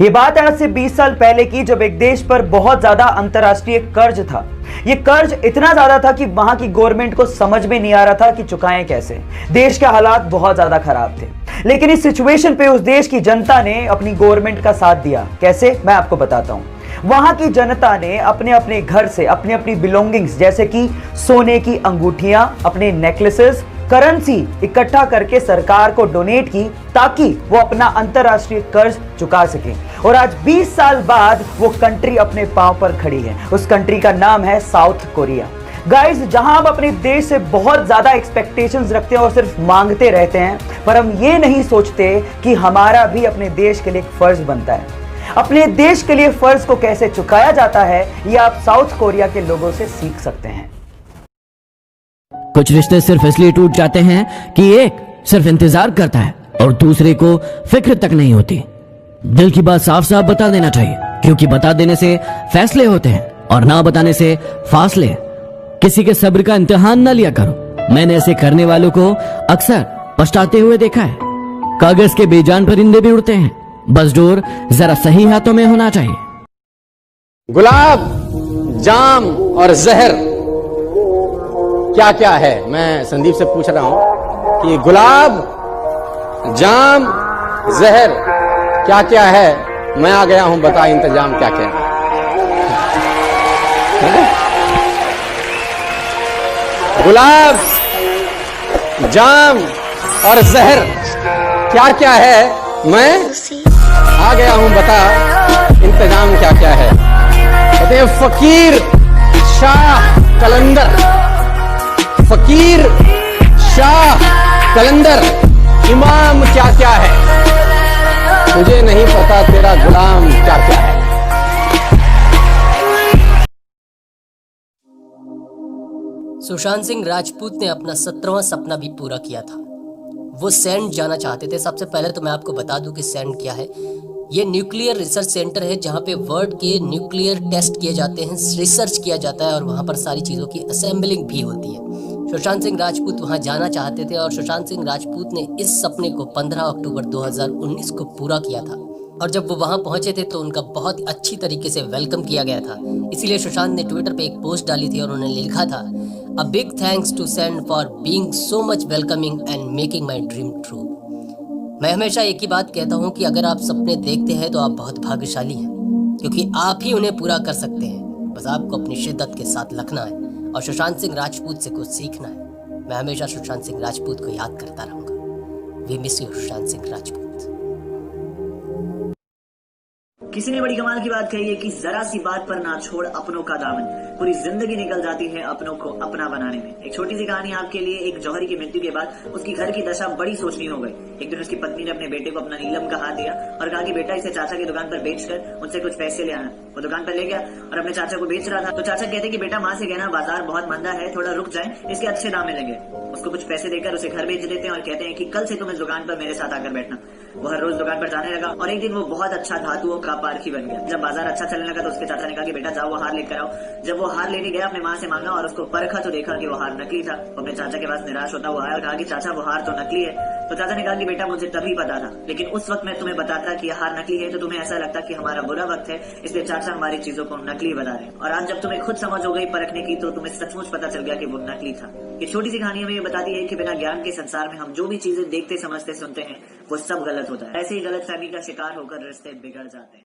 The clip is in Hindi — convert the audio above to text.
ये बात आज से 20 साल पहले की, जब एक देश पर बहुत ज्यादा अंतर्राष्ट्रीय कर्ज था। ये कर्ज इतना ज्यादा था कि वहां की गवर्नमेंट को समझ में नहीं आ रहा था कि चुकाएं कैसे। देश के हालात बहुत ज्यादा खराब थे, लेकिन इस सिचुएशन पे उस देश की जनता ने अपनी गवर्नमेंट का साथ दिया। कैसे, मैं आपको बताता हूं। वहां की जनता ने अपने अपने घर से अपनी अपनी बिलोंगिंग्स जैसे कि सोने की अंगूठियां, अपने नेकलेसेस, करेंसी इकट्ठा करके सरकार को डोनेट की, ताकि वो अपना अंतरराष्ट्रीय कर्ज चुका सके। और आज 20 साल बाद वो कंट्री अपने पांव पर खड़ी है। उस कंट्री का नाम है साउथ कोरिया। गाइस, जहां हम अपने देश से बहुत ज्यादा एक्सपेक्टेशंस रखते हैं और सिर्फ मांगते रहते हैं, पर हम ये नहीं सोचते कि हमारा भी अपने देश के लिए एक फर्ज बनता है। अपने देश के लिए फर्ज को कैसे चुकाया जाता है, ये आप साउथ कोरिया के लोगों से सीख सकते हैं। कुछ रिश्ते सिर्फ इसलिए टूट जाते हैं कि एक सिर्फ इंतजार करता है और दूसरे को फिक्र तक नहीं होती। दिल की बात साफ साफ बता देना चाहिए, क्योंकि बता देने से फैसले होते हैं और ना बताने से फासले। किसी के सब्र का इम्तिहान ना लिया करो। मैंने ऐसे करने वालों को अक्सर पछताते हुए देखा है। कागज के बेजान परिंदे भी उड़ते हैं, बस डोर जरा सही हाथों में होना चाहिए। गुलाब, जाम और जहर क्या क्या है? मैं संदीप से पूछ रहा हूं कि गुलाब, जाम, जहर क्या क्या है? मैं आ गया हूं, बता इंतजाम क्या क्या है? गुलाब, जाम और जहर क्या क्या है? मैं आ गया हूं, बता इंतजाम क्या क्या है? कहते हैं फकीर शाह कलंदर, फकीर शाह कलंदर, इमाम क्या क्या है? मुझे नहीं पता तेरा गुलाम क्या क्या है। सुशांत सिंह राजपूत ने अपना 17वां सपना भी पूरा किया था। वो सैंड जाना चाहते थे। सबसे पहले तो मैं आपको बता दूं कि सैंड क्या है। ये न्यूक्लियर रिसर्च सेंटर है, जहाँ पे वर्ल्ड के न्यूक्लियर टेस्ट किए जाते हैं, रिसर्च किया जाता है और वहाँ पर सारी चीज़ों की असेंबलिंग भी होती है। सुशांत सिंह राजपूत वहाँ जाना चाहते थे और सुशांत सिंह राजपूत ने इस सपने को 15 अक्टूबर 2019 को पूरा किया था। और जब वो वहाँ पहुंचे थे तो उनका बहुत ही अच्छी तरीके से वेलकम किया गया था। इसीलिए सुशांत ने ट्विटर पे एक पोस्ट डाली थी और उन्होंने लिखा था, a big thanks to sand for being so much welcoming and making my dream true. मैं हमेशा एक ही बात कहता हूँ कि अगर आप सपने देखते हैं तो आप बहुत भाग्यशाली हैं, क्योंकि आप ही उन्हें पूरा कर सकते हैं। बस आपको अपनी शिद्दत के साथ लखना है और सुशांत सिंह राजपूत से कुछ सीखना है। मैं हमेशा सुशांत सिंह राजपूत को याद करता रहूंगा। We miss you Sushant Singh Rajput. किसी ने बड़ी कमाल की बात कही है कि जरा सी बात पर ना छोड़ अपनों का दामन, पूरी जिंदगी निकल जाती है अपनों को अपना बनाने में। एक छोटी सी कहानी आपके लिए। एक जौहरी की मृत्यु के बाद उसकी घर की दशा बड़ी सोचनीय हो गई। एक दिन उसकी पत्नी ने अपने बेटे को अपना नीलम का हाथ दिया और कहा कि बेटा, इसे चाचा की दुकान पर बेचकर उनसे कुछ पैसे ले आना। वो दुकान पर ले गया और अपने चाचा को बेच रहा था। तो चाचा कहते कि बेटा, माँ से कहना बाजार बहुत मंदा है, थोड़ा रुक जाए, इसके अच्छे दाम मिलेंगे। उसको कुछ पैसे देकर उसे घर भेज देते हैं और कहते हैं कि कल से तुम इस दुकान पर मेरे साथ आकर बैठना। वो हर रोज दुकान पर जाने लगा और एक दिन वो बहुत अच्छा धातुओं का पारखी बन गया। जब बाजार अच्छा चलने लगा तो उसके चाचा ने कहा कि बेटा जाओ वो हार लेकर आओ। जब वो हार लेके गया, अपने माँ से मांगा और उसको परखा तो देखा कि वो हार नकली था। अपने चाचा के पास निराश होता हुआ आया और कहा कि चाचा वो हार तो नकली है। तो चाचा ने कहा कि बेटा, मुझे तभी पता था, लेकिन उस वक्त मैं तुम्हें बताता कि हार नकली है तो तुम्हें ऐसा लगता कि हमारा बुरा वक्त है, इसलिए चाचा हमारी चीजों को नकली बता रहे। और आज जब तुम्हें खुद समझ हो गई परखने की, तो तुम्हें सचमुच पता चल गया कि वो नकली था। ये छोटी सी कहानी हमें ये बताती है कि बिना ज्ञान के संसार में हम जो भी चीजें देखते, समझते, सुनते हैं, वो सब गलत होता है। ऐसे ही गलतफहमी का शिकार होकर रिश्ते बिगड़ जाते हैं।